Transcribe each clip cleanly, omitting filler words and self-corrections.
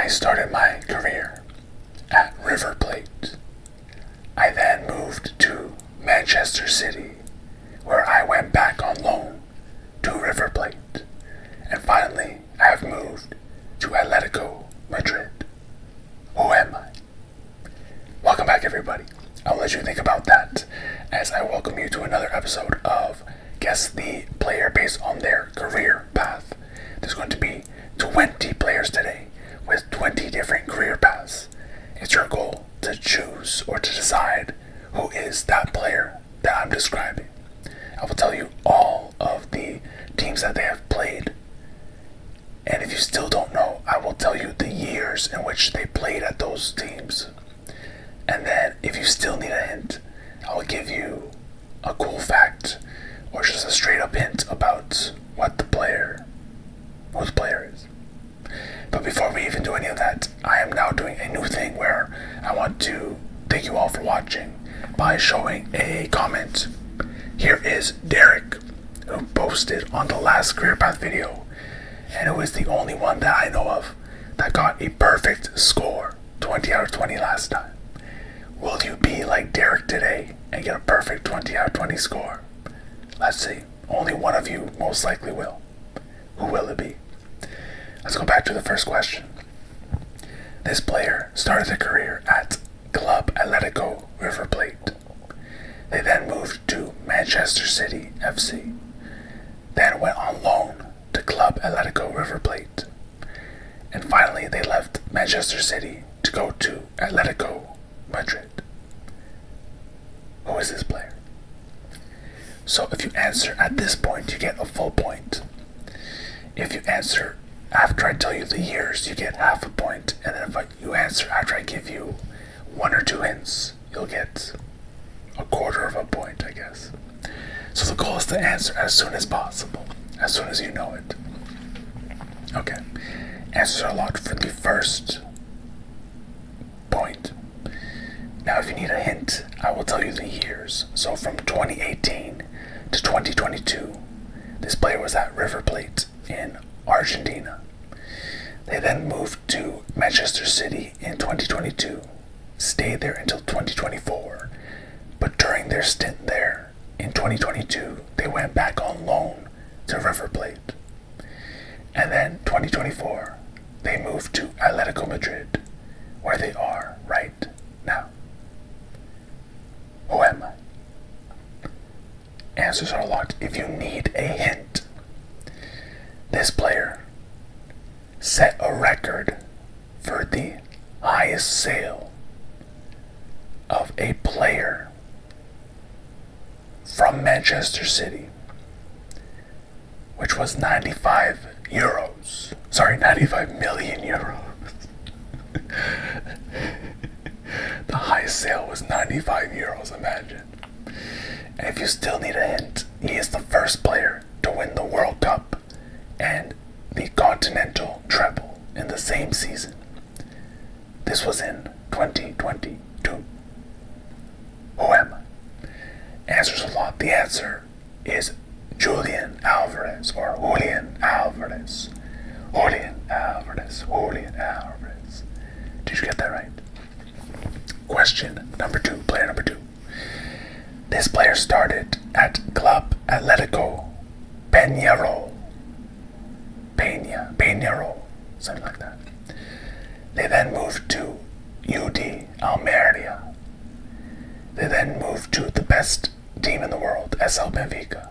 I started my career at River Plate. I then moved to Manchester City, where I went back on loan to River Plate. And finally, I have moved to Atletico Madrid. Who am I? Welcome back, everybody. I'll let you think about that as I welcome you to another episode of Guess the Player based on their career path. There's going to be 20 players today with 20 different career paths. It's your goal to choose or to decide who is that player that I'm describing. I will tell you all of the teams that they have played. And if you still don't know, I will tell you the years in which they played at those teams. And then if you still need a hint, I will give you a cool fact or just a straight up hint about who the player is. But before we even do any of that, I am now doing a new thing where I want to thank you all for watching by showing a comment. Here is Derek, who posted on the last career path video, and who is the only one that I know of that got a perfect score, 20 out of 20 last time. Will you be like Derek today and get a perfect 20 out of 20 score? Let's see. Only one of you most likely will. Who will it be? Let's go back to the first question. This player started their career at Club Atletico River Plate. They then moved to Manchester City FC. Then went on loan to Club Atletico River Plate. And finally they left Manchester City to go to Atletico Madrid. Who is this player? So if you answer at this point, you get a full point. If you answer after I tell you the years, you get half a point. And then if you answer after I give you one or two hints, you'll get a quarter of a point, I guess. So the goal is to answer as soon as possible, as soon as you know it. Okay. Answers are locked for the first point. Now if you need a hint, I will tell you the years. So from 2018 to 2022, this player was at River Plate in Argentina. They then moved to Manchester City in 2022, stayed there until 2024, but during their stint there in 2022, they went back on loan to River Plate. And then 2024, they moved to Atletico Madrid, where they are right now. Who am I? Answers are locked. If you need a hint, this player set a record for the highest sale of a player from Manchester City, which was 95 million euros. The highest sale was 95 euros, imagine. And if you still need a hint, he is the first player to win the World Cup and the Continental treble in the same season. This was in 2022. Who am I? Answers a lot. The answer is Julian Alvarez or Julian Alvarez. Julian Alvarez. Julian Alvarez. Did you get that right? Question number 2, player number 2. This player started at Club Atletico Peñarol, something like that. They then moved to UD Almeria. They then moved to the best team in the world, SL Benfica.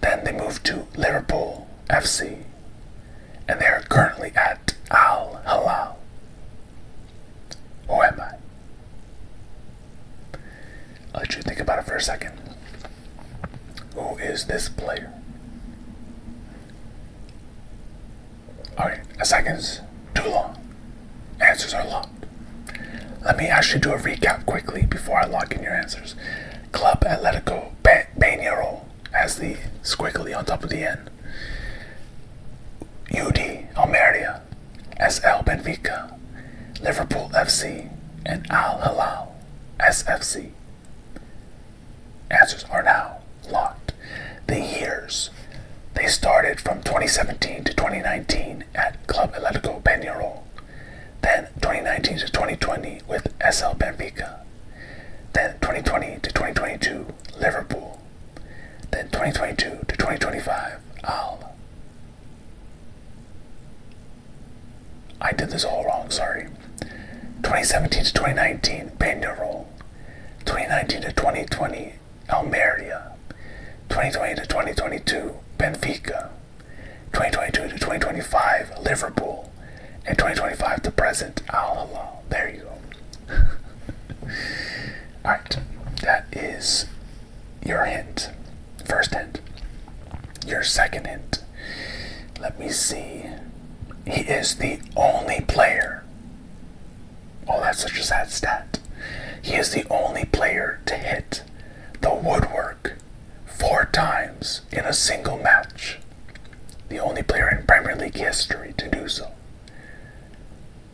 Then they moved to Liverpool FC, and they are currently at Al Hilal. Who am I? I'll let you think about it for a second. Who is this player? Alright, a second's too long. Answers are locked. Let me actually do a recap quickly before I lock in your answers. Club Atletico Peñarol has the squiggly on top of the N. UD Almeria, SL Benfica, Liverpool FC, and Al Hilal SFC. Answers are now locked. The years. They started from 2017 to 2019 at Club Atletico Peñarol. 2020 with SL Benfica. Then 2020 to 2022, Liverpool. Then 2022 to 2025, I did this all wrong, sorry. 2017 to 2019, Peñarol. 2019 to 2020, Almeria. 2020 to 2022, Benfica. 2022 to 2025, Liverpool. And 2025 to present, Al Hilal. There you go. Alright, that is your hint. First hint. Your second hint. Let me see. He is the only player. Oh, that's such a sad stat. He is the only player to hit the woodwork 4 times in a single match. The only player in Premier League history to do so.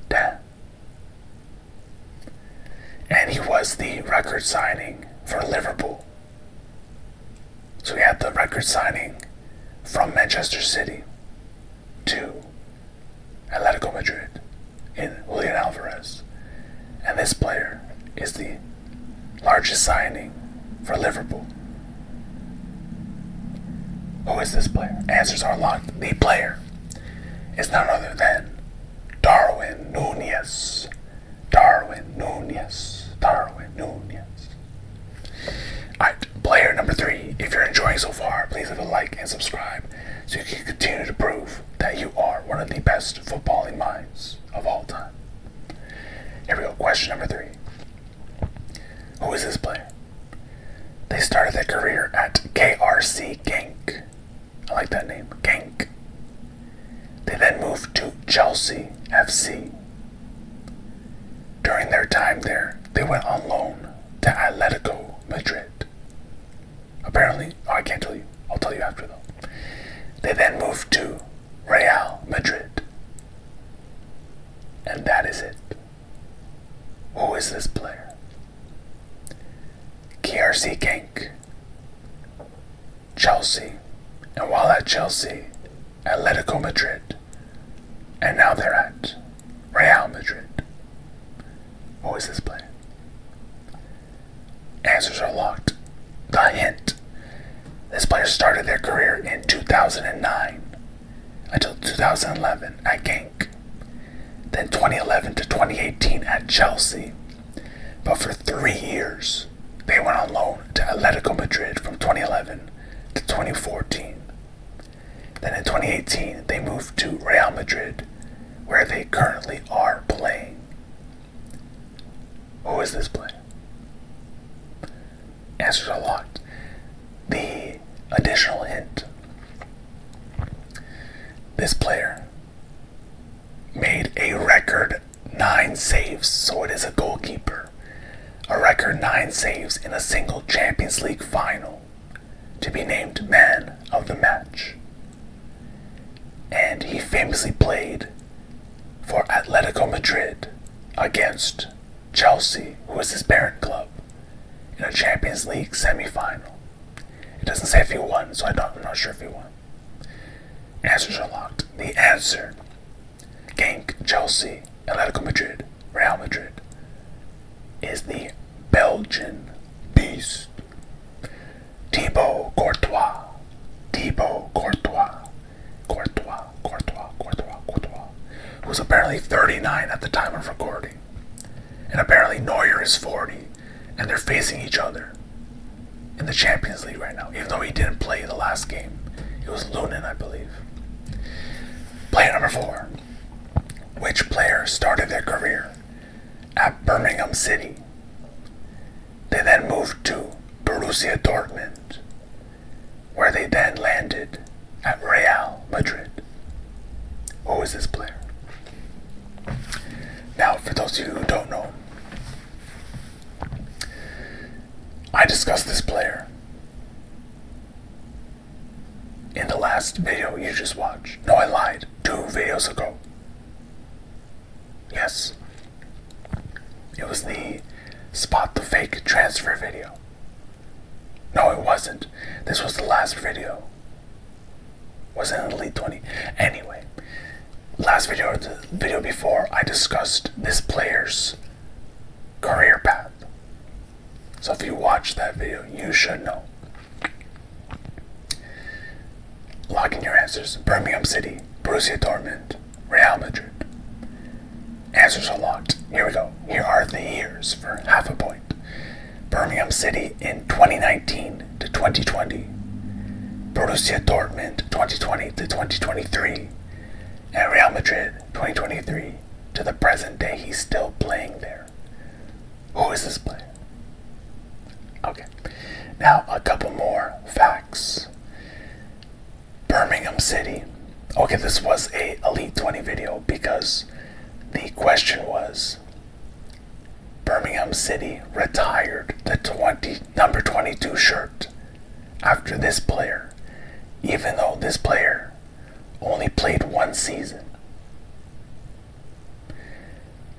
Damn. And he was the record signing for Liverpool. So we had the record signing from Manchester City to Atletico Madrid in Julian Alvarez. And this player is the largest signing for Liverpool. Who is this player? Answers are locked. The player is none other than Darwin Nunez. Darwin Nunez. Darwin Nunez. Alright, player number 3. If you're enjoying so far, please leave a like and subscribe so you can continue to prove that you are one of the best footballing minds of all time. Here we go, question number 3. Who is this player? They started their career at KRC Genk. I like that name, Genk. They then moved to Chelsea FC. During their time there, they went on loan to Atletico Madrid. Apparently, I can't tell you. I'll tell you after though. They then moved to Real Madrid. And that is it. Who is this player? KRC Genk, Chelsea, and while at Chelsea, Atletico Madrid, and now they're at Real Madrid. Who is this player? Answers are locked. The hint. This player started their career in 2009 until 2011 at Genk. Then 2011 to 2018 at Chelsea. But for 3 years, they went on loan to Atletico Madrid from 2011 to 2014. Then in 2018, they moved to Real Madrid, where they currently are playing. Who is this player? Answers are locked. The additional hint. This player made a record 9 saves, so it is a goalkeeper. A record 9 saves in a single Champions League final to be named Man of the Match. And he famously played for Atletico Madrid against Chelsea, who is his parent club, in a Champions League semi-final. It doesn't say if he won, so I'm not sure if he won. Answers are locked. The answer: Genk, Chelsea, Atletico Madrid, Real Madrid, is the Belgian beast, Thibaut Courtois. Thibaut Courtois. Courtois. Who was apparently 39 at the time of recording. And apparently Neuer is 40. And they're facing each other in the Champions League right now, even though he didn't play the last game. It was Lunin, I believe. Player number 4. Which player started their career at Birmingham City? They then moved to Borussia Dortmund, where they then landed at Real Madrid. Who is this player? Now, for those of you who don't know, I discussed this player in the last video you just watched. No, I lied. 2 videos ago. Yes. It was the Spot the Fake transfer video. No, it wasn't. This was the last video. Wasn't it Elite 20? Anyway, last video or the video before, I discussed this player's career path. So if you watch that video, you should know. Lock in your answers. Birmingham City, Borussia Dortmund, Real Madrid. Answers are locked. Here we go. Here are the years for half a point. Birmingham City in 2019 to 2020. Borussia Dortmund 2020 to 2023. And Real Madrid 2023 to the present day. He's still playing there. Who is this player? Okay. Now a couple more facts. Birmingham City. Okay, this was a Elite 20 video because the question was Birmingham City retired the number 22 shirt after this player, even though this player only played one season.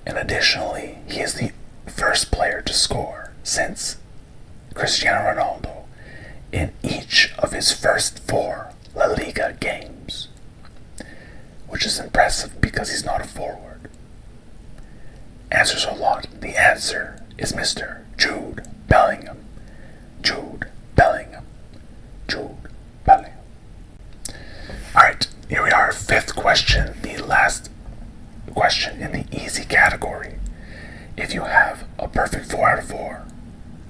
And additionally, he is the first player to score since Cristiano Ronaldo in each of his first 4 La Liga games, which is impressive because he's not a forward. Answers are locked. The answer is Mr. Jude Bellingham. Jude Bellingham. Jude Bellingham. Alright, here we are. 5th question, the last question in the easy category. If you have a perfect 4 out of 4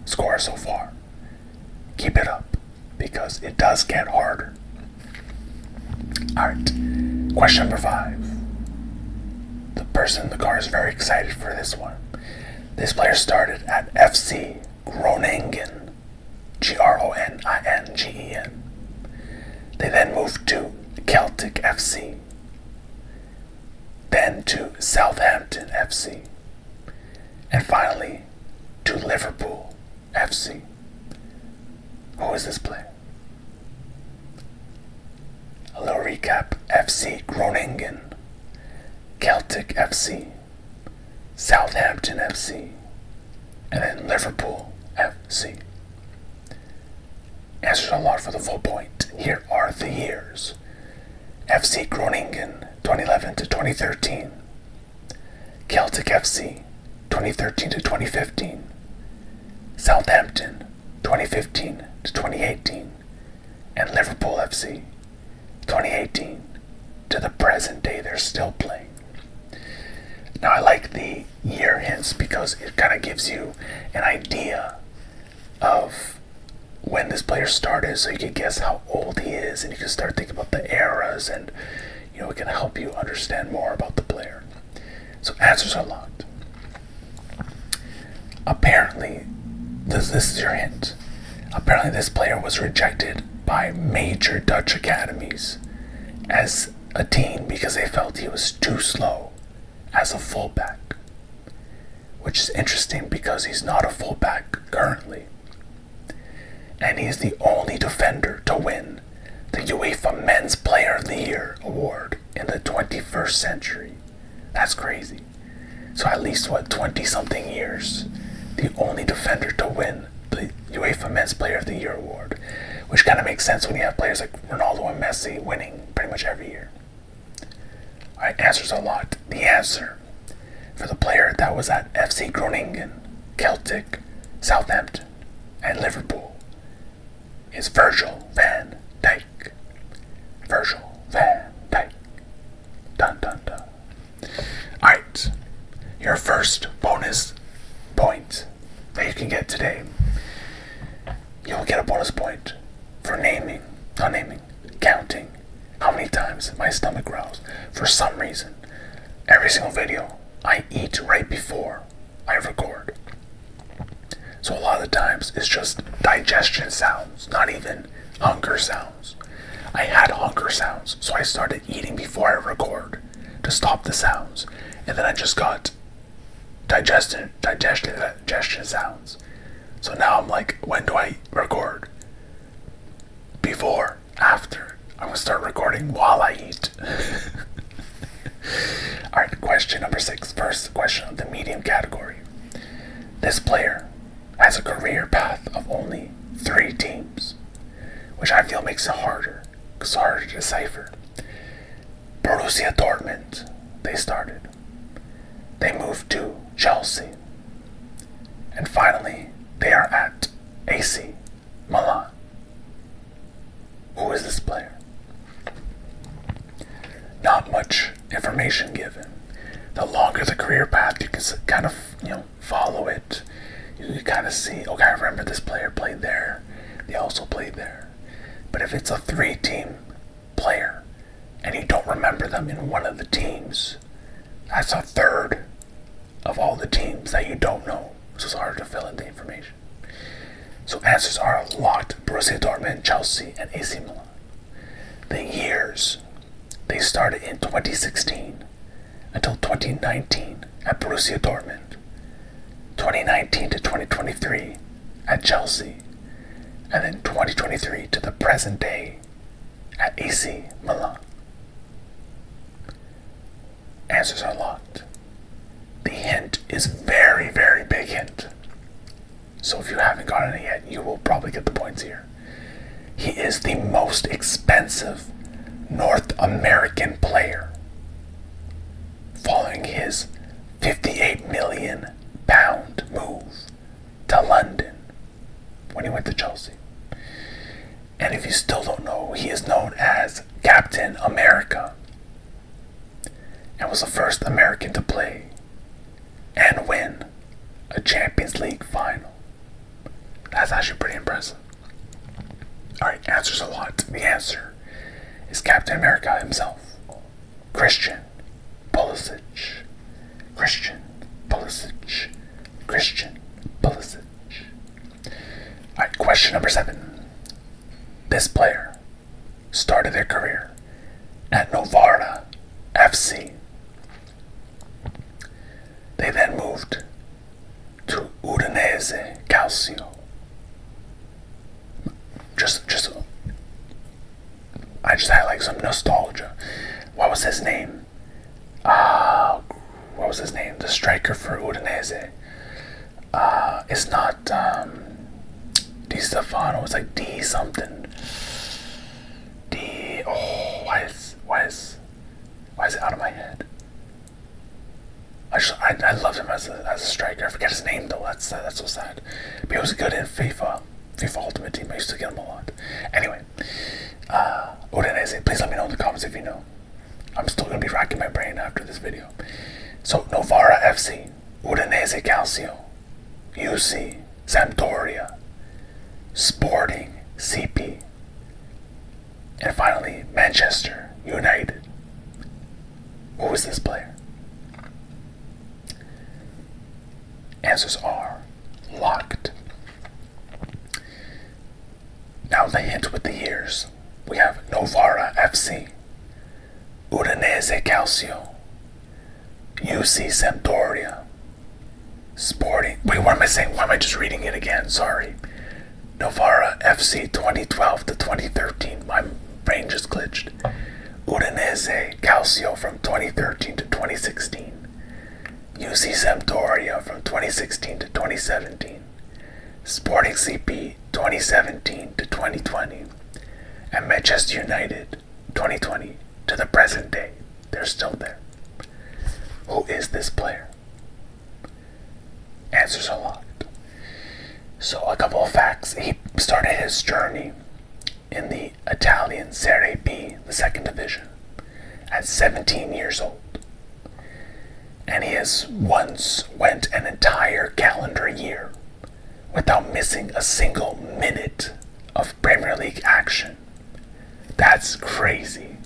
score so far, keep it up because it does get harder. Alright, question number 5. The person in the car is very excited for this one. This player started at FC Groningen, Groningen. They then moved to Celtic FC, then to Southampton FC, and finally to Liverpool FC. Who is this player? A little recap. FC Groningen, Celtic FC, Southampton FC, and then Liverpool FC. Answers are locked for the full point. Here are the years. FC Groningen 2011 to 2013, Celtic FC 2013 to 2015, Southampton 2015 to 2018, and Liverpool FC 2018 to the present day. They're still playing. Now I like the year hints because it kind of gives you an idea of when this player started, so you can guess how old he is, and you can start thinking about the eras, and it can help you understand more about the player. So answers are locked. Apparently, this is your hint. Apparently this player was rejected by major Dutch academies as a teen because they felt he was too slow as a fullback, which is interesting because he's not a fullback currently, and he's the only defender to win the UEFA Men's Player of the Year award in the 21st century. That's crazy. So at least 20-something years, the only defender to win the UEFA Men's Player of the Year award, which kind of makes sense when you have players like Ronaldo and Messi winning pretty much every year. Alright, answers are locked. The answer for the player that was at FC Groningen, Celtic, Southampton, and Liverpool is Virgil van Dijk. Virgil van Dijk. Dun dun dun. Alright, your first bonus point that you can get today. You'll get a bonus point for counting how many times my stomach growls. For some reason, every single video I eat right before I record. So a lot of the times it's just digestion sounds, not even hunger sounds. I had hunger sounds, so I started eating before I record to stop the sounds. And then I just got digestion sounds. So now I'm like, when do I record? Before, after. I'm gonna start recording while I eat. Alright, question number 6. First question of the medium category. This player has a career path of only 3 teams, which I feel makes it harder, because it's harder to decipher. Borussia Dortmund, they started. They moved to Chelsea. And finally, they are at AC Milan. Who is this player? Not much information given. The longer the career path, you can kind of, follow it. You can kind of see, okay, I remember this player played there. They also played there. But if it's a 3-team player and you don't remember them in one of the teams, that's a third of all the teams that you don't know. So it's hard to fill in the information. So answers are locked: Borussia Dortmund, Chelsea, and AC Milan. The years: they started in 2016 until 2019 at Borussia Dortmund, 2019 to 2023 at Chelsea, and then 2023 to the present day at AC Milan. Answers are locked. The hint is very, very big hint. So if you haven't gotten it yet, you will probably get the points here. He is the most expensive North American player, following his £58 million move to London when he went to Chelsea. And if you still don't know, he is known as Captain America and was the first American to play and win a Champions League final. That's actually pretty impressive. Alright, answers a lot. The answer is Captain America himself, Christian Pulisic. Christian Pulisic. Christian Pulisic. Alright, question number 7. This player started their career at Novara FC. They then moved to Udinese Calcio. I just had like some nostalgia. What was his name? What was his name? The striker for Udinese. It's not Di Stefano. It's like D something. D. Oh, why is it out of my head? I loved him as a striker. I forget his name though. That's so sad. But he was good in FIFA Ultimate Team. I used to get him a lot. Anyway, Udinese. Please let me know in the comments if you know. I'm still gonna be racking my brain after this video. So Novara FC, Udinese Calcio, UC, Sampdoria, Sporting CP, and finally Manchester United. Who is this player? Answers are locked. Now the hint with the years. We have Novara FC, Udinese Calcio, UC Sampdoria, Sporting. Wait, what am I saying? Why am I just reading it again? Sorry. Novara FC 2012 to 2013. My brain just glitched. Udinese Calcio from 2013 to 2016. UC Sampdoria from 2016 to 2017. Sporting CP 2017 to 2020. And Manchester United 2020 to the present day. They're still there. Who is this player? Answers are locked. So a couple of facts. He started his journey in the Italian Serie B, the second division, at 17 years old. And he has once went an entire calendar year without missing a single minute of Premier League action. That's crazy.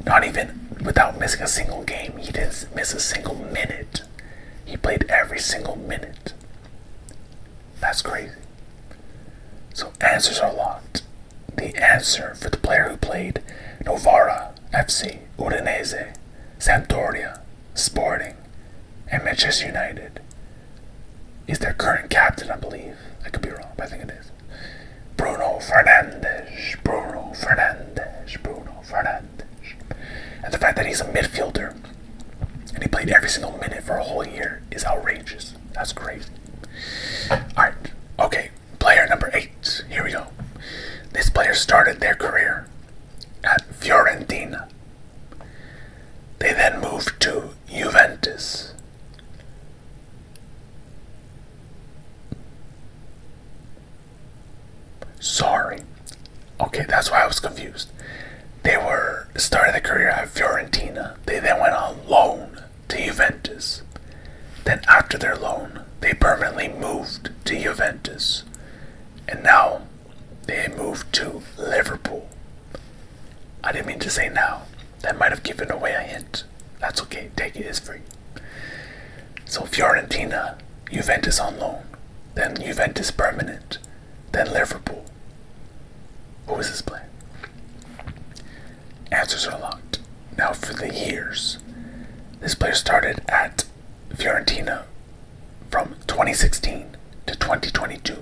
Not even without missing a single game. He didn't miss a single minute. He played every single minute. That's crazy. So answers are locked. The answer for the player who played Novara FC, Udinese, Sampdoria, Sporting, and Manchester United is their current captain, I believe. I could be wrong, but I think it is. Bruno Fernandes. Bruno Fernandes. Bruno Fernandes. And the fact that he's a midfielder and he played every single minute for a whole year is outrageous. That's crazy. Alright, okay. Player number 8. Here we go. This player started their career at Fiorentina. They then moved to Juventus. Okay, that's why I was confused. They were started their career at Fiorentina. They then went on loan to Juventus. Then after their loan, they permanently moved to Juventus. And now they moved to Liverpool. I didn't mean to say now. That might have given away a hint. That's okay, take it, it's free. So Fiorentina, Juventus on loan, then Juventus permanent, then Liverpool. Who is this player? Answers are locked. Now for the years. This player started at Fiorentina from 2016 to 2022.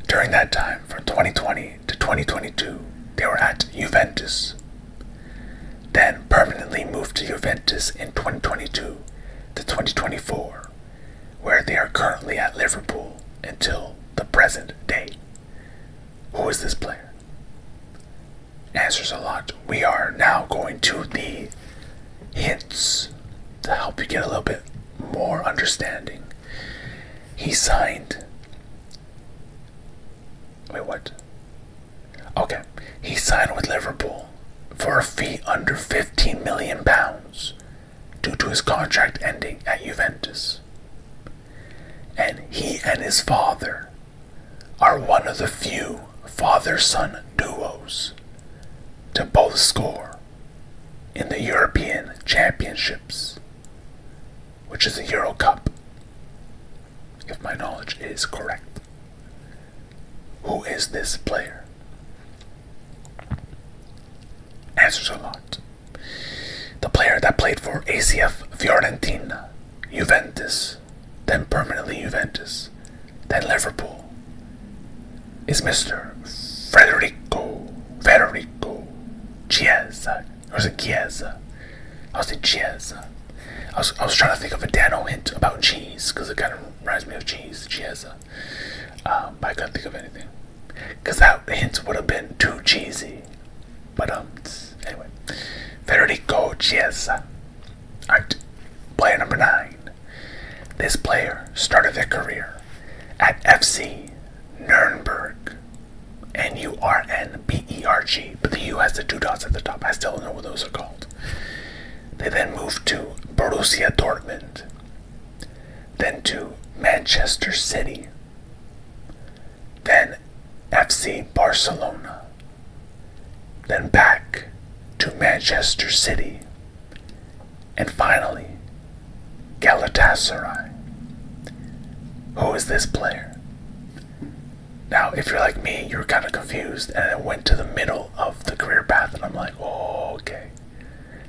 During that time, from 2020 to 2022, they were at Juventus. Then permanently moved to Juventus in 2022 to 2024, where they are currently at Liverpool until the present day. Who is this player? Answers a lot. We are now going to the hints to help you get a little bit more understanding. He signed. Wait, what? Okay. He signed with Liverpool for a fee under £15 million due to his contract ending at Juventus. And he and his father are one of the few father-son duos to both score in the European Championships, which is the Euro Cup, if my knowledge is correct. Who is this player? Answers a lot. The player that played for ACF Fiorentina, Juventus, then permanently Juventus, then Liverpool, is Mr. Federico Chiesa. Or is it Chiesa? I was saying Chiesa. I was trying to think of a Dano hint about cheese, because it kind of reminds me of cheese, Chiesa. But I couldn't think of anything. Because that hint would have been too cheesy. But anyway. Federico Chiesa. Alright. Player number 9. This player started their career at FC Nuremberg. Nurnberg, but the U has the 2 dots at the top. I still don't know what those are called. They then moved to Borussia Dortmund, then to Manchester City, then FC Barcelona, then back to Manchester City, and finally Galatasaray. Who is this player? Now, if you're like me, you're kind of confused, and it went to the middle of the career path, and I'm like, oh, okay,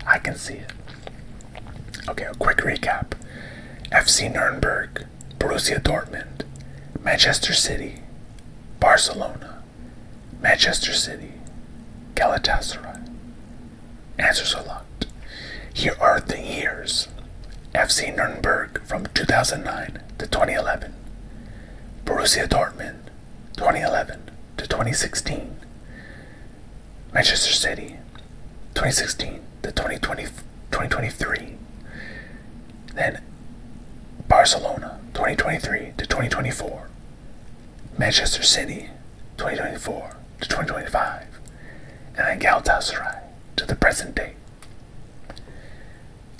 I can see it. Okay, a quick recap. FC Nuremberg, Borussia Dortmund, Manchester City, Barcelona, Manchester City, Galatasaray. Answers are locked. Here are the years. FC Nuremberg from 2009 to 2011. Borussia Dortmund, 2011 to 2016. Manchester City, 2016 to 2023. Then Barcelona, 2023 to 2024. Manchester City, 2024 to 2025. And then Galatasaray to the present day.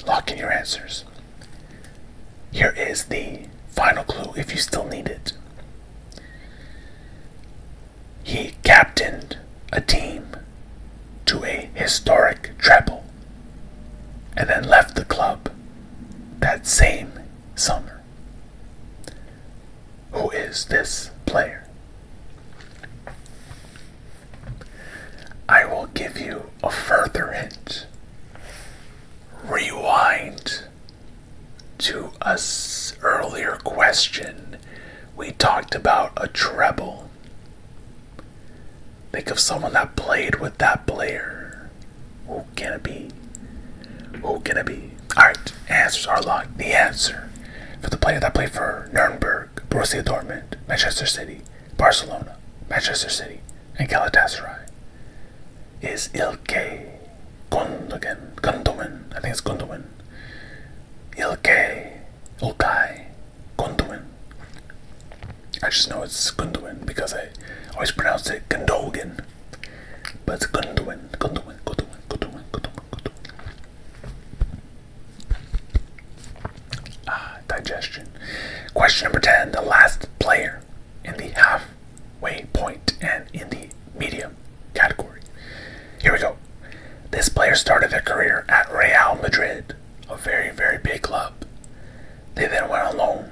Lock in your answers. Here is the final clue if you still need it. He captained a team to a historic treble and then left the club that same summer. Who is this player? I will give you a further hint. Rewind to a earlier question. We talked about a treble. Think of someone that played with that player. Who can it be? Who can it be? Alright, answers are locked. The answer for the player that played for Nuremberg, Borussia Dortmund, Manchester City, Barcelona, Manchester City, and Galatasaray is Ilkay Gundogan. I think it's Gundogan. Ilkay Gundogan. I just know it's Gundogan because I always pronounce it Gundogan, but it's Gundogan. Digestion. Question number 10. The last player in the halfway point and in the medium category. Here we go. This player started their career at Real Madrid, a very, very big club. They then went on loan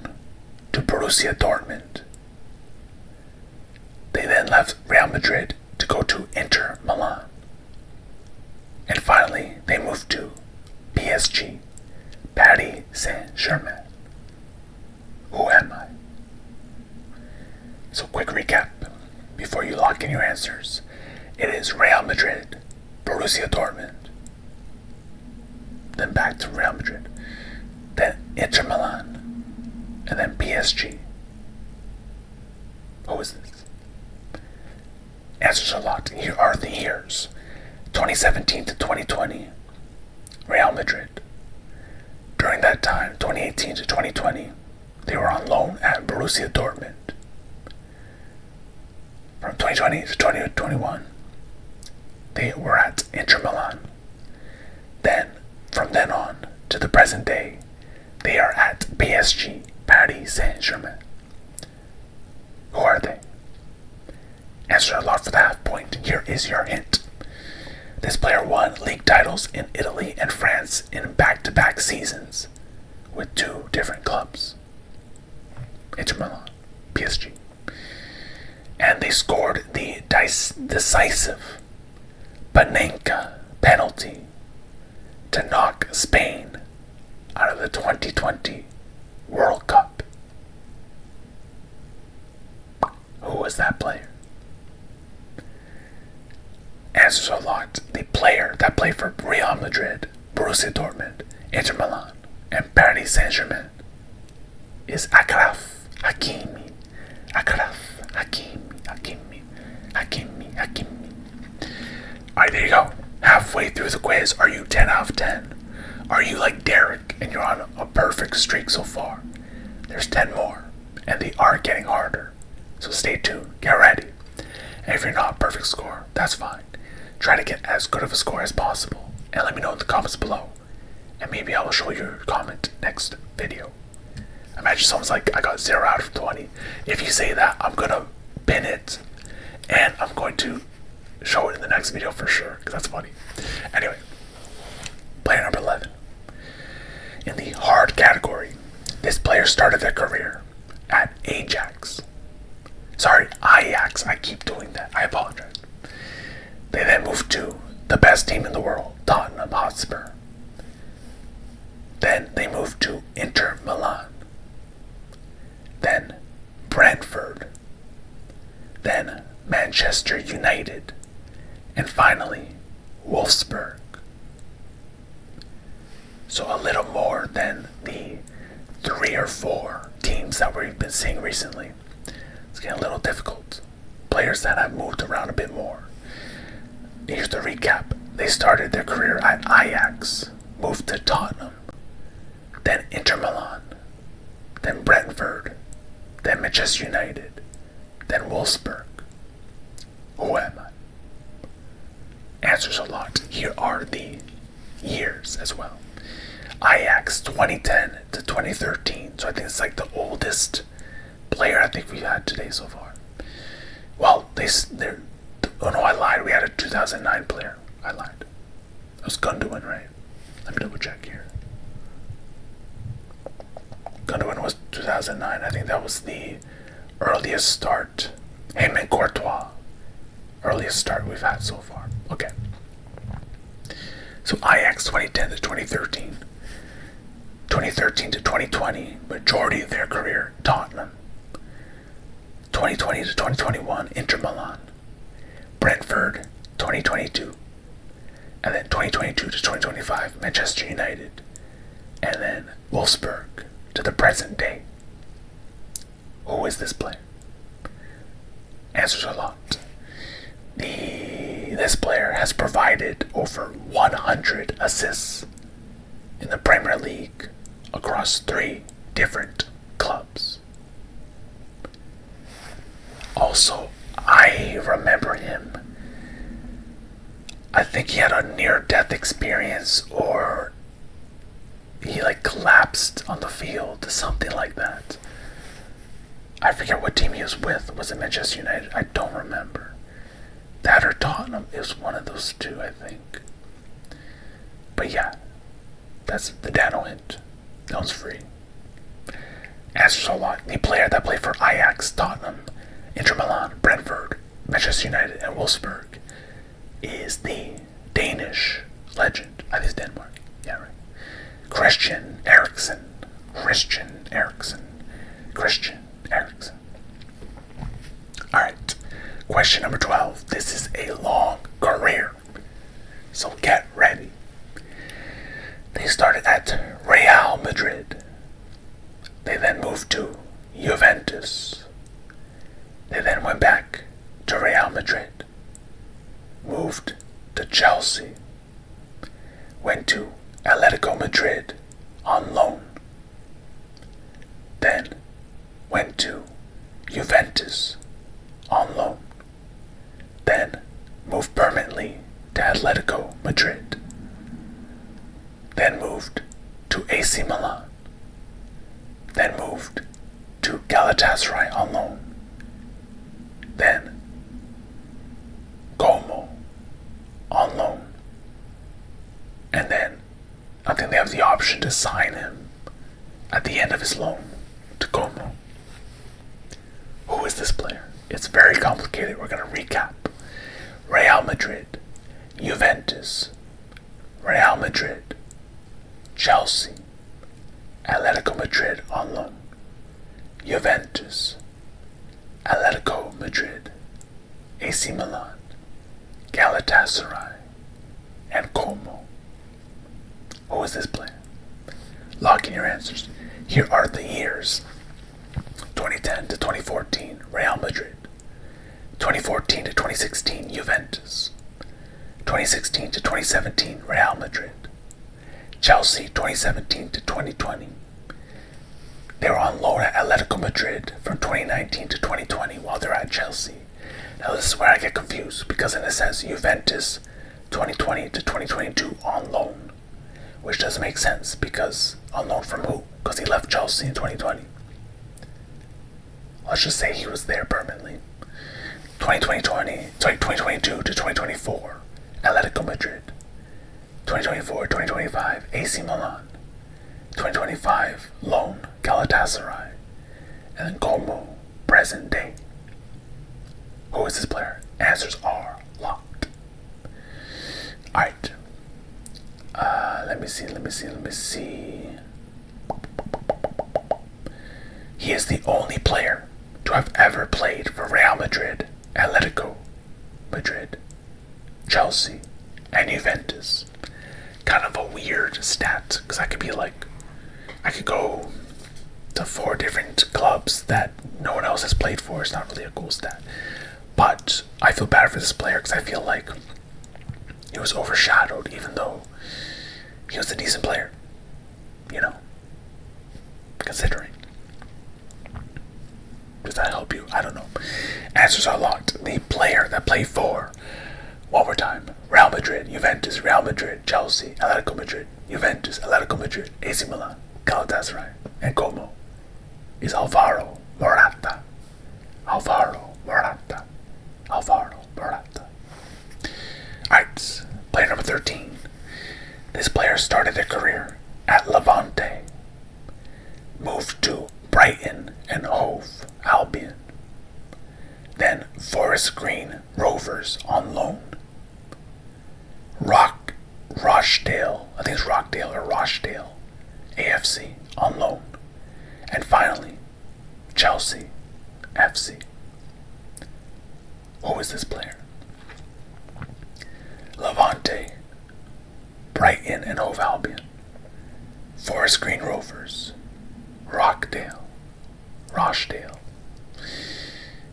to Borussia Dortmund. They then left Real Madrid to go to Inter Milan. And finally, they moved to PSG, Paris Saint-Germain. Who am I? So quick recap before you lock in your answers. It is Real Madrid, Borussia Dortmund, then back to Real Madrid, then Inter Milan, and then PSG. Who is this? Answers are locked. Here are the years. 2017 to 2020, Real Madrid. During that time, 2018 to 2020, they were on loan at Borussia Dortmund. From 2020 to 2021, they were at Inter Milan. Then, from then on to the present day, they are at PSG, Paris Saint-Germain. Who are they? Answer a lot for the half point. Here is your hint. This player won league titles in Italy and France in back-to-back seasons with two different clubs. Inter Milan, PSG. And they scored the decisive Panenka penalty to knock Spain out of the 2020 World Cup. Who was that player? Answers are locked. The player that played for Real Madrid, Borussia Dortmund, Inter Milan, and Paris Saint-Germain is Achraf Hakimi. Achraf Hakimi. Alright, there you go. Halfway through the quiz. Are you 10 out of 10? Are you like Derek and you're on a perfect streak so far? There's 10 more, and they are getting harder. So stay tuned. Get ready. And if you're not perfect score, that's fine. Try to get as good of a score as possible. And let me know in the comments below. And maybe I will show your comment next video. Imagine someone's like, I got 0 out of 20. If you say that, I'm going to pin it. And I'm going to show it in the next video for sure. Because that's funny. Anyway. Player number 11. In the hard category, this player started their career at Ajax. Sorry, Ajax. I keep doing that. I apologize. They then moved to the best team in the world, Tottenham Hotspur. Then they moved to Inter Milan. Then Brentford. Then Manchester United. And finally, Wolfsburg. So a little more than the 3 or 4 teams that we've been seeing recently. It's getting a little difficult. Players that have moved around a bit more. Here's the recap. They started their career at Ajax, moved to Tottenham, then Inter Milan, then Brentford, then Manchester United, then Wolfsburg. Who am I? Answers are locked. Here are the years as well. Ajax 2010 to 2013. So I think it's like the oldest player I think we've had today so far. Well, oh no, I lied. We had a 2009 player. I lied. It was Gundogan, right? Let me double check here. Gundogan was 2009. I think that was the earliest start. Him and Courtois. Earliest start we've had so far. Okay. So Ajax 2010 to 2013. 2013 to 2020. Majority of their career, Tottenham. 2020 to 2021, Inter Milan. Brentford, 2022. And then 2022 to 2025, Manchester United. And then Wolfsburg to the present day. Who is this player? Answers are locked. This player has provided over 100 assists in the Premier League across 3 different clubs. Also, I remember him. I think he had a near-death experience, or he collapsed on the field, something like that. I forget what team he was with. Was it Manchester United? I don't remember. That or Tottenham. It was one of those two, I think. But yeah, that's the Dano hint. That one's free. Answers a lot. The player that played for Ajax, Tottenham, Inter Milan, Brentford, Manchester United, and Wolfsburg is the Danish legend. I think it's Denmark. Yeah, right. Christian Eriksen. Alright. Question number 12. This is a long career, so get ready. They started at Real Madrid. They then moved to Juventus. They then went back to Real Madrid. Moved to Chelsea. Went to Atletico Madrid on loan. Then went to Juventus on loan. Then moved permanently to Atletico Madrid. Then moved to AC Milan. Then moved to Galatasaray on loan. Then Como on loan. And then I think they have the option to sign him at the end of his loan to Como. Who is this player? It's very complicated. We're going to recap. Real Madrid, Juventus, Real Madrid, Chelsea, Atletico Madrid on loan, Juventus, Atletico Madrid, AC Milan, Galatasaray, and Como. Who is this player? Lock in your answers. Here are the years. 2010 to 2014, Real Madrid. 2014 to 2016, Juventus. 2016 to 2017, Real Madrid. Chelsea, 2017 to 2020. They were on loan at Atletico Madrid from 2019 to 2020 while they're at Chelsea. Now this is where I get confused, because then it says Juventus 2020 to 2022 on loan, which doesn't make sense, because on loan from who? Because he left Chelsea in 2020. Let's just say he was there permanently. 2022 to 2024, Atletico Madrid. 2024-2025, AC Milan. 2025, loan, Galatasaray. And then Como, present day. Who is this player? Answers are locked. Alright. Let me see. He is the only player to have ever played for Real Madrid, Atletico Madrid, Chelsea, and Juventus. Kind of a weird stat, because I could go to 4 different clubs that no one else has played for. It's not really a cool stat. But I feel bad for this player, because I feel like he was overshadowed, even though he was a decent player. Considering. Does that help you? I don't know. Answers are locked. The player that played for, one more time, Real Madrid, Juventus, Real Madrid, Chelsea, Atletico Madrid, Juventus, Atletico Madrid, AC Milan, Galatasaray, and Como, is Alvaro Morata. Alright, player number 13. This player started their career at Levante, moved to Brighton and Hove Albion, then Forest Green Rovers on loan, Rochdale AFC on loan, and finally Chelsea FC. Who is this player? Levante, Brighton and Hove Albion, Forest Green Rovers, Rochdale,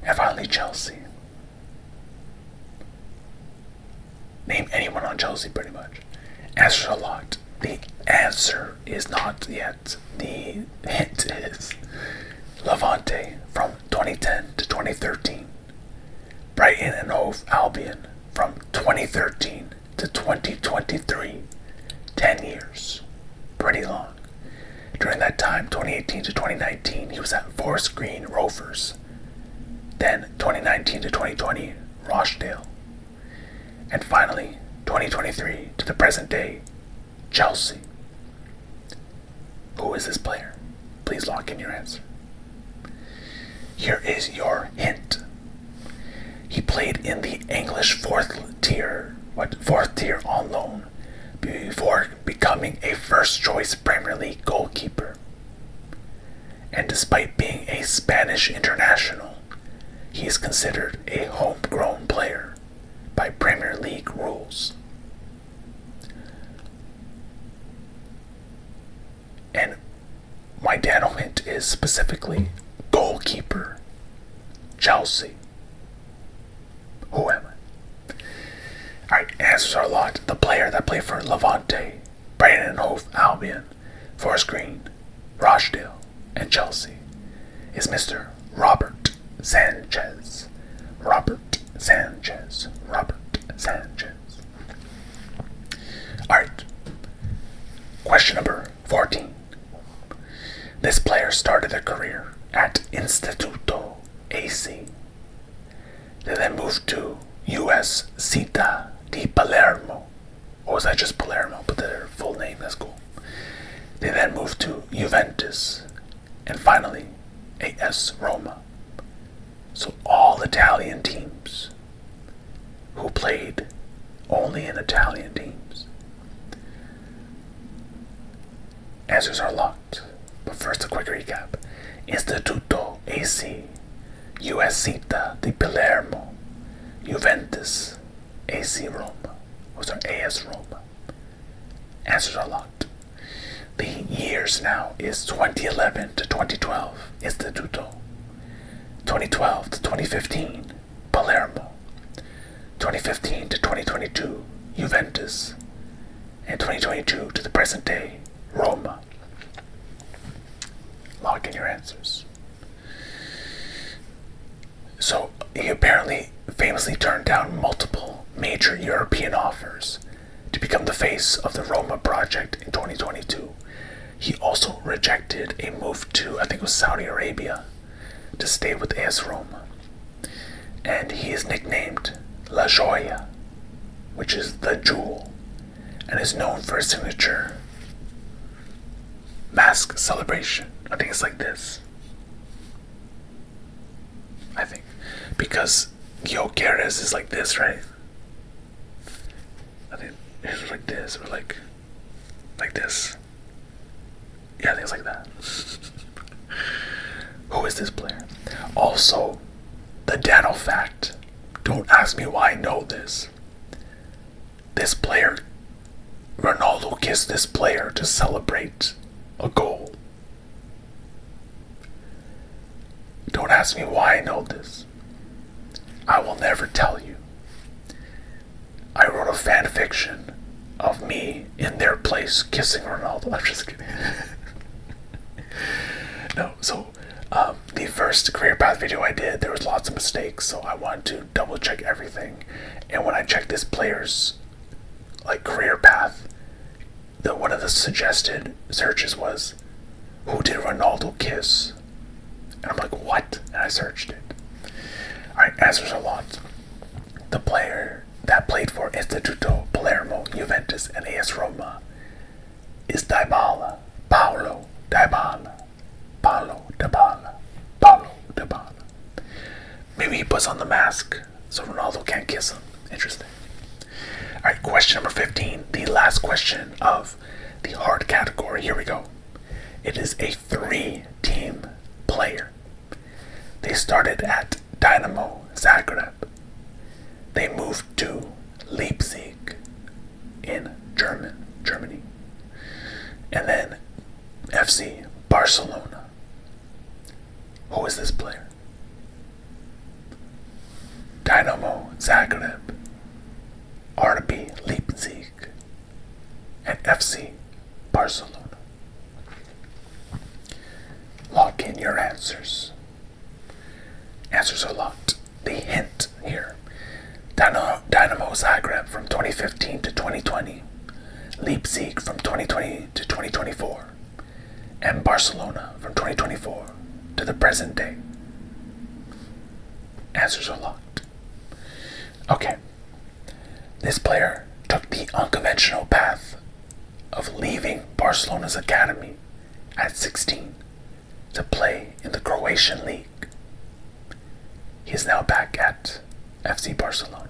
and finally Chelsea. Name anyone on Chelsea, pretty much. Answers are locked. The answer is not yet. The hint is Levante from 2010 to 2013, Brighton and Hove Albion from 2013 to 2023. 10 years. Pretty long. During that time, 2018 to 2019, he was at Forest Green Rovers. Then 2019 to 2020, Rochdale. And finally, 2023 to the present day, Chelsea. Who is this player? Please lock in your answer. Here is your hint. He played in the English fourth tier on loan before becoming a first-choice Premier League goalkeeper. And despite being a Spanish international, he is considered a homegrown player by Premier League rules. And my dano hint is specifically goalkeeper, Chelsea. Who am I? Alright, answers are locked. The player that played for Levante, Brighton and Hove Albion, Forest Green, Rochdale, and Chelsea is Mr. Robert Sanchez. Robert Sanchez. Robert Sanchez. Alright. Question number 14. This player started their career at Instituto AC. They then moved to US Città di Palermo. Or was that just Palermo? But their full name, that's cool. They then moved to Juventus. And finally, AS Roma. So all Italian teams who played only in Italian teams. Answers are locked. But first, a quick recap. Instituto AC, US Città di Palermo, Juventus, AC Roma. AS Roma. Answers are locked. The years now is 2011 to 2012, Instituto. 2012 to 2015, Palermo. 2015 to 2022, Juventus. And 2022 to the present day, Roma. Lock in your answers. So, he apparently famously turned down multiple major European offers to become the face of the Roma project in 2022. He also rejected a move to, I think it was Saudi Arabia, to stay with AS Roma. And he is nicknamed La Joya, which is the jewel, and is known for his signature mask celebration. I think it's like this. I think. Because Gyökeres is like this, right? I think it's like this, or like this. Yeah, I think it's like that. Who is this player? Also, the Dano fact. Don't ask me why I know this. This player, Ronaldo kissed this player to celebrate a goal. Don't ask me why I know this. I will never tell you. I wrote a fan fiction of me in their place kissing Ronaldo. I'm just kidding. No, so the first career path video I did, there was lots of mistakes, so I wanted to double check everything. And when I checked this player's career path, one of the suggested searches was, who did Ronaldo kiss? And I'm like, what? And I searched it. Alright, answers are locked. The player that played for Instituto Palermo, Juventus, and AS Roma is Dybala. Paulo Dybala. Paulo Dybala. Paulo Dybala. Maybe he puts on the mask so Ronaldo can't kiss him. Interesting. Alright, question number 15. The last question of the hard category. Here we go. It is a 3-team player. They started at Dynamo Zagreb. They moved to Leipzig in Germany. And then FC Barcelona. Who is this player? Dynamo Zagreb, RB Leipzig, and FC Barcelona. Lock in your answers. Answers are locked. The hint here. Dynamo Zagreb from 2015 to 2020, Leipzig from 2020 to 2024, and Barcelona from 2024 to the present day. Answers are locked. Okay. This player took the unconventional path of leaving Barcelona's academy at 16 to play in the Croatian league. He is now back at FC Barcelona.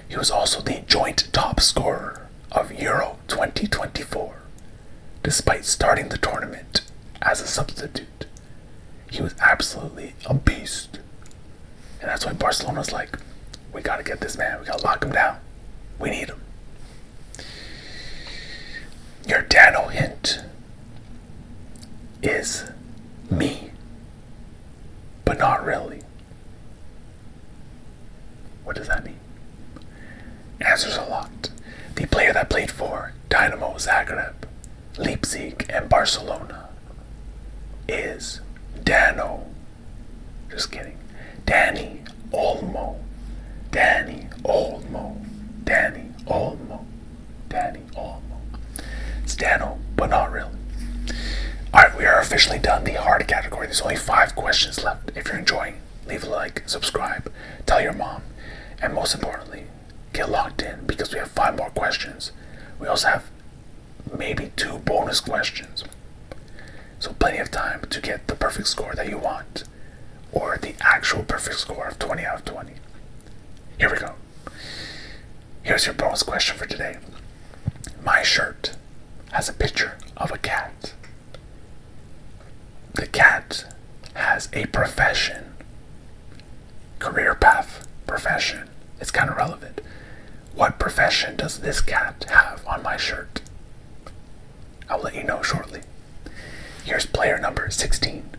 He was also the joint top scorer of Euro 2024, despite starting the tournament as a substitute. He was absolutely a beast. And that's why Barcelona's like, we gotta get this man, we gotta lock him down. We need him. Your Dano hint is me, but not really. What does that mean? Answers are locked. The player that played for Dynamo Zagreb, Leipzig, and Barcelona is Dani Olmo. It's Dano, but not really. Alright, we are officially done the hard category. There's only 5 questions left. If you're enjoying, leave a like, subscribe, tell your mom, and most importantly, get locked in because we have 5 more questions. We also have maybe 2 bonus questions. So plenty of time to get the perfect score that you want, or the actual perfect score of 20 out of 20. Here we go. Here's your bonus question for today. My shirt has a picture of a cat. The cat has a profession. Career path, profession. It's kind of relevant. What profession does this cat have on my shirt? I'll let you know shortly. Here's player number 16.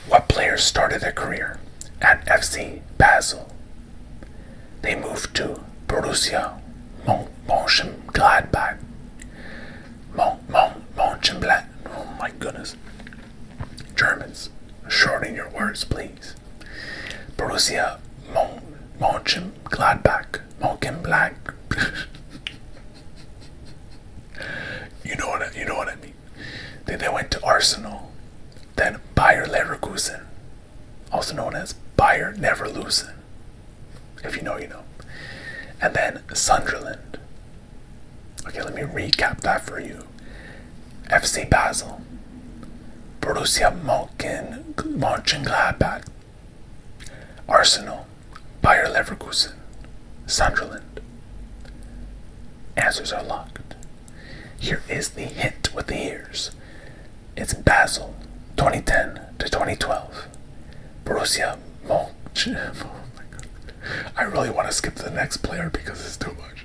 What players started their career at FC Basel? They moved to Borussia Mönchengladbach. Mönchengladbach. Oh my goodness. Germans, shorten your words, please. Borussia Mönchengladbach. You know what I mean. Then they went to Arsenal, then Bayer Leverkusen, also known as Bayer Neverlusen. If you know, you know. And then Sunderland. Okay, let me recap that for you. FC Basel, Borussia Mönchengladbach, Arsenal, Bayer Leverkusen, Sunderland. Answers are locked. Here is the hint with the ears. It's Basel, 2010 to 2012. Borussia Mönchengladbach. I really want to skip to the next player because it's too much.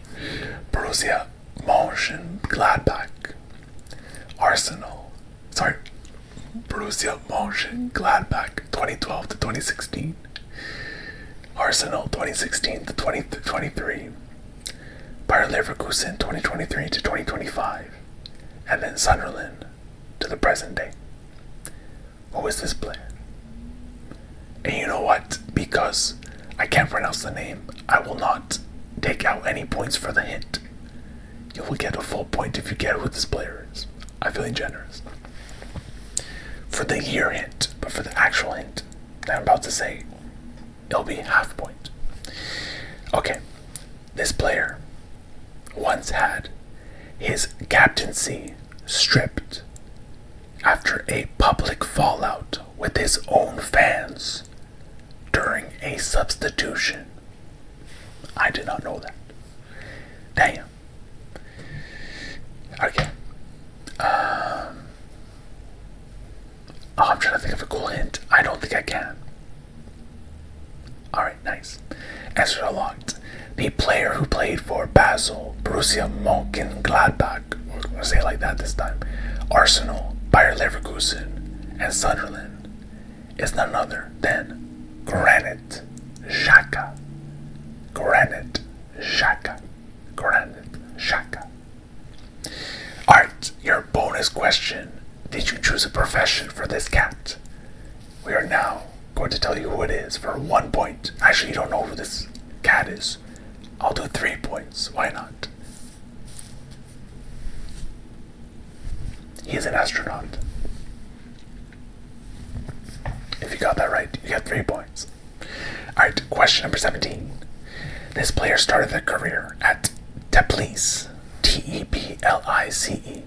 Borussia Mönchengladbach. Borussia Mönchengladbach 2012 to 2016. Arsenal 2016 to 2023. Bayer Leverkusen 2023 to 2025. And then Sunderland to the present day. Who is this player? And you know what? Because I can't pronounce the name, I will not take out any points for the hint. You will get a full point if you get who this player is. I'm feeling generous. For the year hint, but for the actual hint that I'm about to say, it'll be half point. Okay, this player once had his captaincy stripped after a public fallout with his own fans during a substitution. I did not know that. Damn. Okay. I'm trying to think of a cool hint. I don't think I can. Alright, nice. Answers are locked. The player who played for Basel, Borussia Mönchengladbach, we're going to say it like that this time, Arsenal, Bayer Leverkusen, and Sunderland, is none other than Granit Xhaka. Granit Xhaka. Alright, your bonus question. Did you choose a profession for this cat? We are now going to tell you who it is for 1 point. Actually, you don't know who this cat is, I'll do 3 points. Why not? He is an astronaut. If you got that right, you get 3 points. Alright, question number 17. This player started their career at Teplice, Teblice.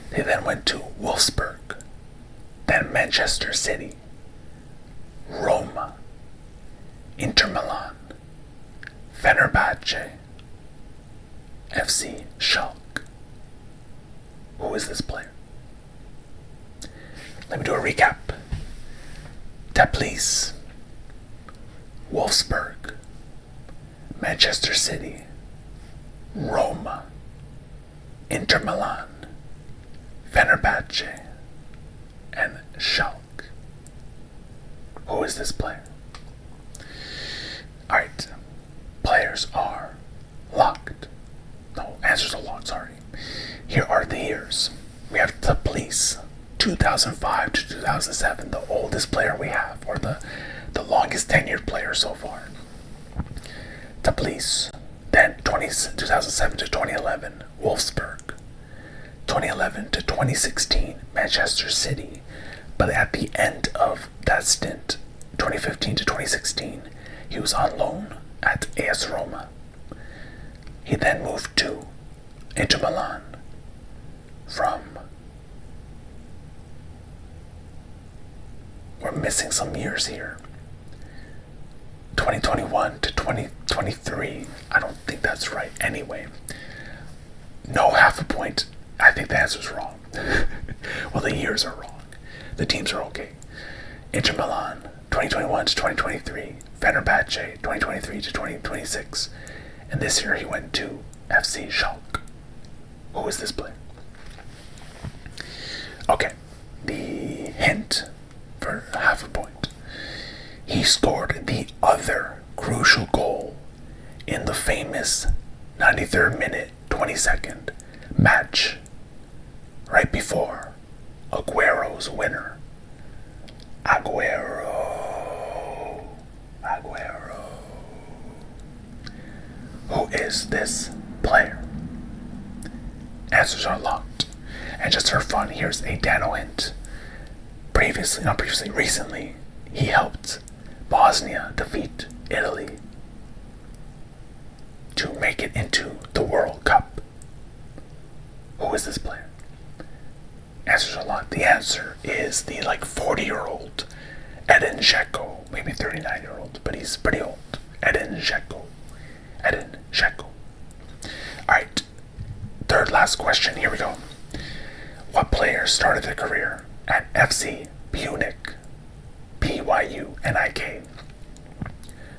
They then went to Wolfsburg, then Manchester City, Roma, Inter Milan, Fenerbahce, FC Schalke. Who is this player? Let me do a recap. Teplice, Wolfsburg, Manchester City, Roma, Inter Milan, Fenerbahce, and Schalke. Who is this player? Alright, players are locked. No, answers are locked, sorry. Here are the years. We have Teplice, 2005 to 2007, the oldest player we have, or the longest tenured player so far. Teplice, then 2007 to 2011, Wolfsburg. 2011 to 2016, Manchester City. But at the end of that stint, 2015 to 2016, he was on loan at AS Roma. He then moved to Inter Milan from... We're missing some years here. 2021 to 2023. I don't think that's right anyway. No, half a point. I think the answer's wrong. Well, the years are wrong. The teams are okay. Inter Milan, 2021 to 2023. Fenerbahce, 2023 to 2026. And this year he went to FC Schalke. Who is this player? Okay, the hint for half a point. He scored the other crucial goal in the famous 93rd minute, 22nd match right before Aguero's winner. Aguero. Who is this player? Answers are locked. And just for fun, here's a Dano hint. Recently, he helped Bosnia defeat Italy to make it into the World Cup. Who is this player? Answers are locked. The answer is the 40-year-old Edin Dzeko, maybe 39-year-old, but he's pretty old. Edin Dzeko. Alright, third last question, here we go. What player started their career at FC Punic, Pyunik,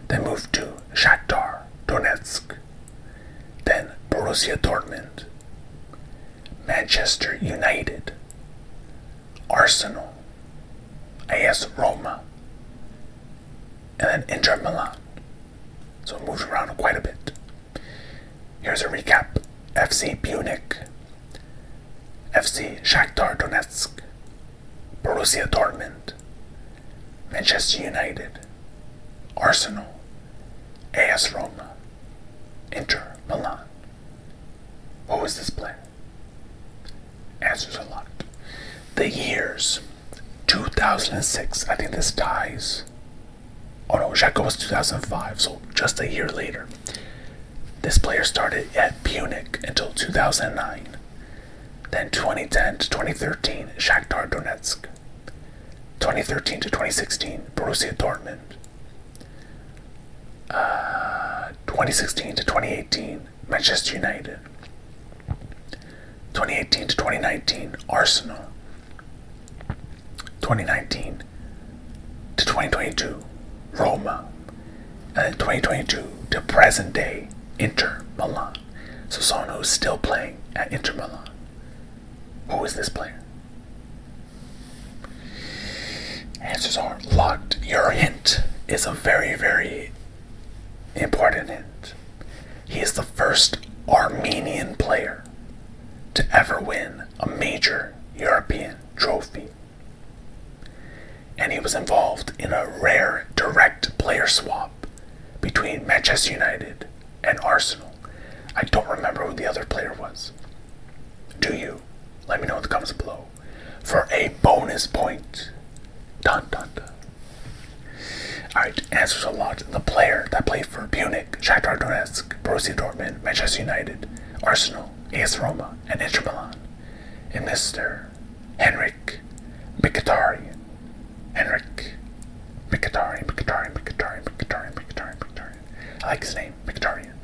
then moved to Shakhtar Donetsk, then Borussia Dortmund, Manchester United, Arsenal, AS Roma, and then Inter Milan. So it moves around quite a bit. Here's a recap. FC Punic, FC Shakhtar Donetsk, Borussia Dortmund, Manchester United, Arsenal, AS Roma, Inter Milan. Who is this player? Answers are locked. The years, 2006, I think this ties. Oh no, Dzeko was 2005, so just a year later. This player started at Punic until 2009. Then 2010 to 2013, Shakhtar Donetsk. 2013 to 2016, Borussia Dortmund. 2016 to 2018, Manchester United. 2018 to 2019, Arsenal. 2019 to 2022, Roma. And then 2022 to present day, Inter Milan. So someone who's still playing at Inter Milan. Who is this player? Answers are locked. Your hint is a very, very important hint. He is the first Armenian player to ever win a major European trophy. And he was involved in a rare direct player swap between Manchester United and Arsenal. I don't remember who the other player was. Do you? Let me know in the comments below for a bonus point. Dun dun dun. Alright, answers a lot. The player that played for Munich, Shakhtar Donetsk, Borussia Dortmund, Manchester United, Arsenal, AS Roma, and Inter Milan. And Mr. Henrikh Mkhitaryan. Henrikh Mkhitaryan. I like his name, Mkhitaryan.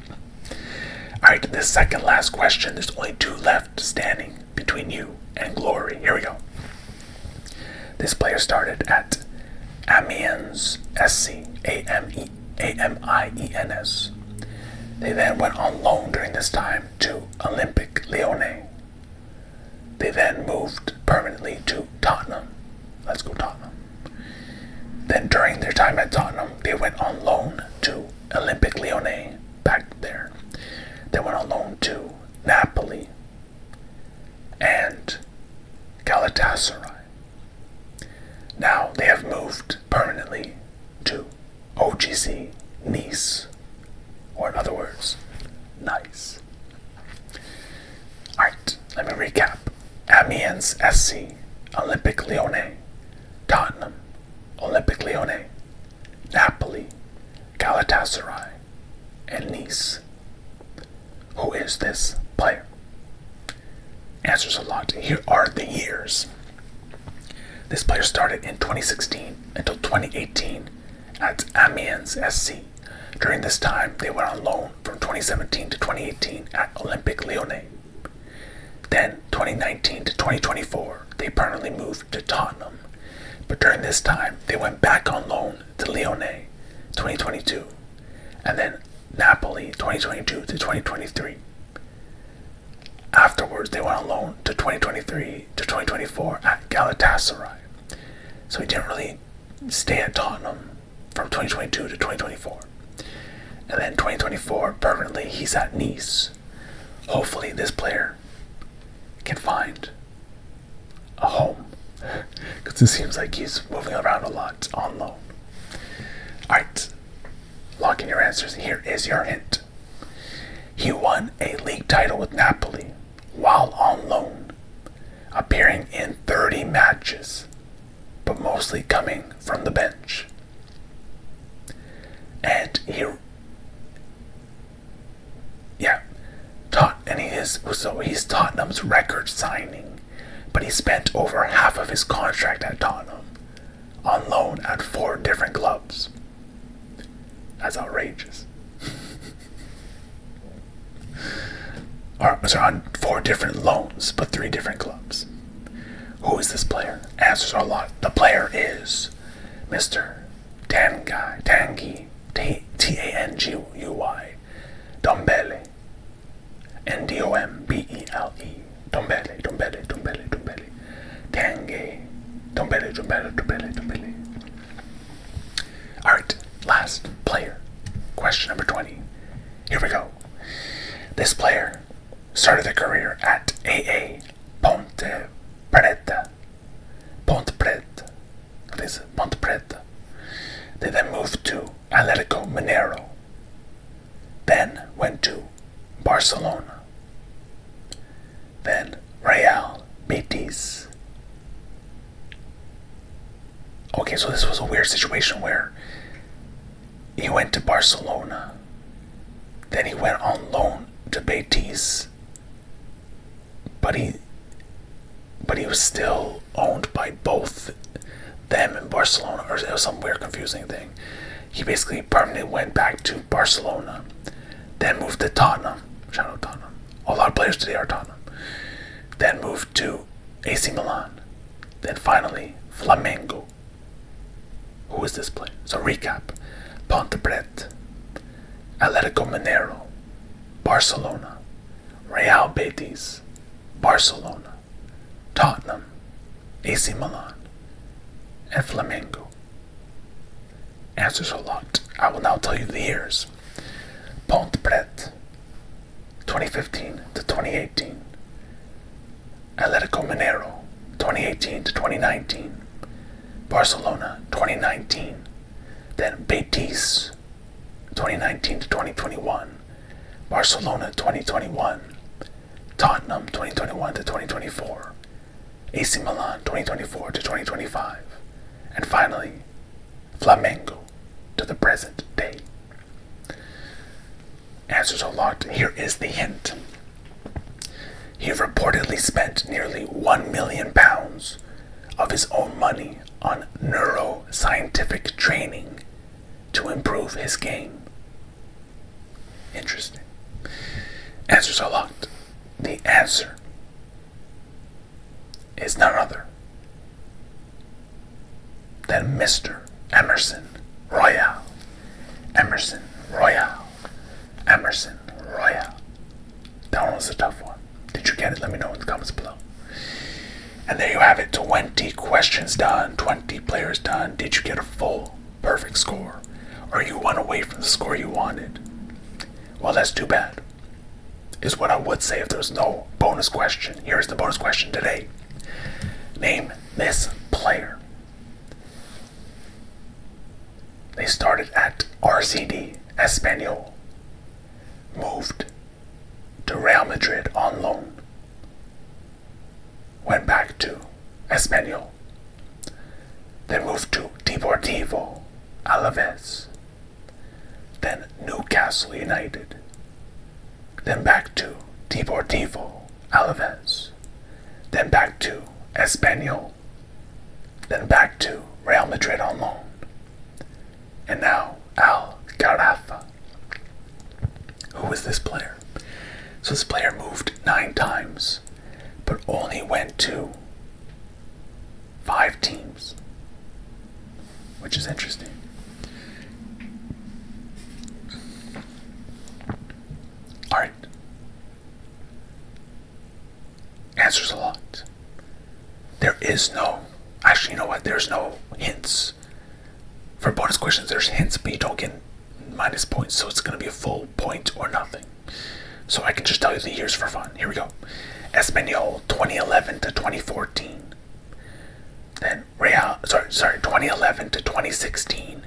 Alright, this second last question. There's only 2 left standing between you and glory. Here we go. This player started at Amiens SC, Amiens. They then went on loan during this time to Olympique Lyonnais. They then moved permanently to Tottenham. Let's go Tottenham. Then during their time at Tottenham, they went on loan to Olympique Lyonnais, back there. They went on loan to Napoli and Galatasaray. Now they have moved permanently to OGC Nice, or in other words, nice. Alright, let me recap. Amiens SC, Olympique Lyonnais, Tottenham, Olympique Lyonnais, Napoli, Galatasaray, and Nice. Who is this player? Answers a lot. Here are the years. This player started in 2016 until 2018 at Amiens SC. During this time, they went on loan from 2017 to 2018 at Olympique Lyonnais. Then, 2019 to 2024, they permanently moved to Tottenham. But during this time, they went back on loan to Lyonnais 2022. And then Napoli 2022 to 2023. Afterwards, they went on loan to 2023 to 2024 at Galatasaray. So he didn't really stay at Tottenham from 2022 to 2024. And then 2024, permanently, he's at Nice. Hopefully this player can find a home, because it seems like he's moving around a lot on loan. Alright, lock in your answers. Here is your hint. He won a league title with Napoli while on loan, appearing in 30 matches, but mostly coming from the bench. And he's Tottenham's record signing, but he spent over half of his contract at Tottenham on loan at 4 different clubs. That's outrageous. On 4 different loans, but 3 different clubs. Who is this player? Answers are a lot. The player is Mr. Tanguy, Tanguy, Ndombele, Ndombele, Tanguy, Ndombele. Alright, last player. Question number 20. Here we go. This player started their career at AA Ponte Preta. What is it? Ponte Preta. They then moved to Atletico Mineiro. Then went to Barcelona. Then Real Betis. Okay, so this was a weird situation where he went to Barcelona. Then he went on loan to Betis. But he was still owned by both them and Barcelona, or it was some weird confusing thing. He basically permanently went back to Barcelona, then moved to Tottenham. Shout out Tottenham. A lot of players today are Tottenham. Then moved to AC Milan. Then finally Flamengo. Who is this player? So recap: Ponte Preta, Atletico Mineiro, Barcelona, Real Betis, Barcelona, Tottenham, AC Milan, and Flamengo. Answers a lot. I will now tell you the years. Ponte Preta, 2015 to 2018. Atletico Mineiro, 2018 to 2019. Barcelona, 2019. Then Betis, 2019 to 2021, Barcelona 2021, Tottenham 2021 to 2024, AC Milan 2024 to 2025, and finally, Flamengo to the present day. Answers are locked. Here is the hint. He reportedly spent nearly £1 million of his own money on neuroscientific training to improve his game. Interesting. Answers are locked. The answer is none other than Mr. Emerson Royal. Emerson Royal. Emerson Royal. That one was a tough one. Did you get it? Let me know in the comments below. And there you have it. 20 questions done. 20 players done. Did you get a full perfect score? Or you went away from the score you wanted? Well, that's too bad. Is what I would say if there was no bonus question. Here's the bonus question today. Name this player. They started at RCD Espanyol. Moved to Real Madrid on loan. Went back to Espanyol. Then moved to Deportivo Alaves. Then Newcastle United. Then back to Deportivo Alaves. Then back to Espanyol. Then back to Real Madrid on loan. And now Al Garrafa. Who is this player? So this player moved 9 times, but only went to 5 teams, which is interesting. Alright. Answers a lot. There is no, actually, you know what? There's no hints. For bonus questions, there's hints, but you don't get minus points, so it's going to be a full point or nothing. So I can just tell you the years for fun. Here we go. Espanyol 2011 to 2014. Then 2011 to 2016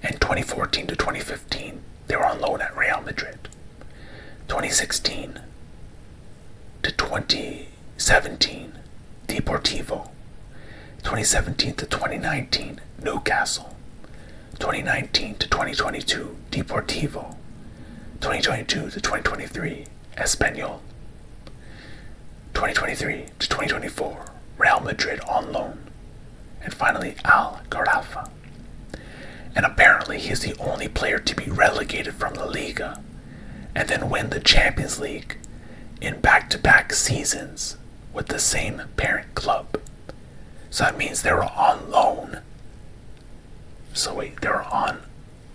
and 2014 to 2015. They were on loan at Real Madrid. 2016 to 2017, Deportivo. 2017 to 2019, Newcastle. 2019 to 2022, Deportivo. 2022 to 2023, Espanyol. 2023 to 2024, Real Madrid on loan. And finally, Al Garrafa. And apparently he is the only player to be relegated from La Liga and then win the Champions League in back-to-back seasons with the same parent club. So that means they were on loan. So wait, they were on...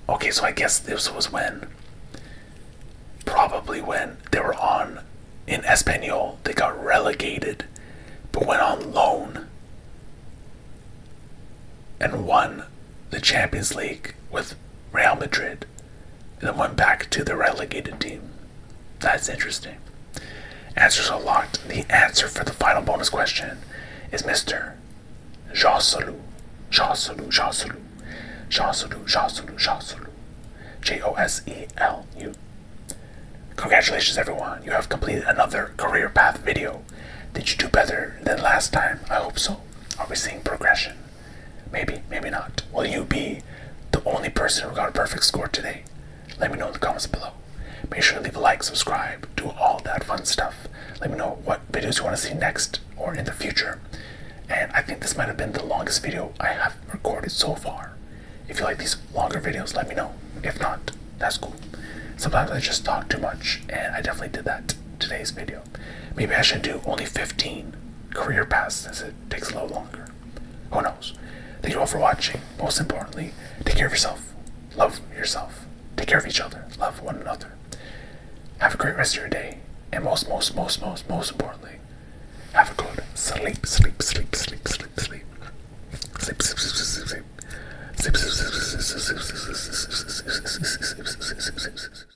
Okay, so I guess this was when... Probably when they were on in Espanyol, they got relegated, but went on loan and won the Champions League with Real Madrid, and then went back to the relegated team. That's interesting. Answers are locked. The answer for the final bonus question is Mr. Joselu. Joselu. Joselu. Congratulations, everyone. You have completed another career path video. Did you do better than last time? I hope so. Are we seeing progression? Maybe, maybe not. Will you be the only person who got a perfect score today? Let me know in the comments below. Make sure to leave a like, subscribe, do all that fun stuff. Let me know what videos you want to see next or in the future. And I think this might have been the longest video I have recorded so far. If you like these longer videos, let me know. If not, that's cool. Sometimes I just talk too much, and I definitely did that in today's video. Maybe I should do only 15 career paths since it takes a little longer. Who knows? Thank you all for watching. Most importantly, take care of yourself. Love yourself. Take care of each other. Love one another. Have a great rest of your day. And most importantly, have a good sleep. Sleep.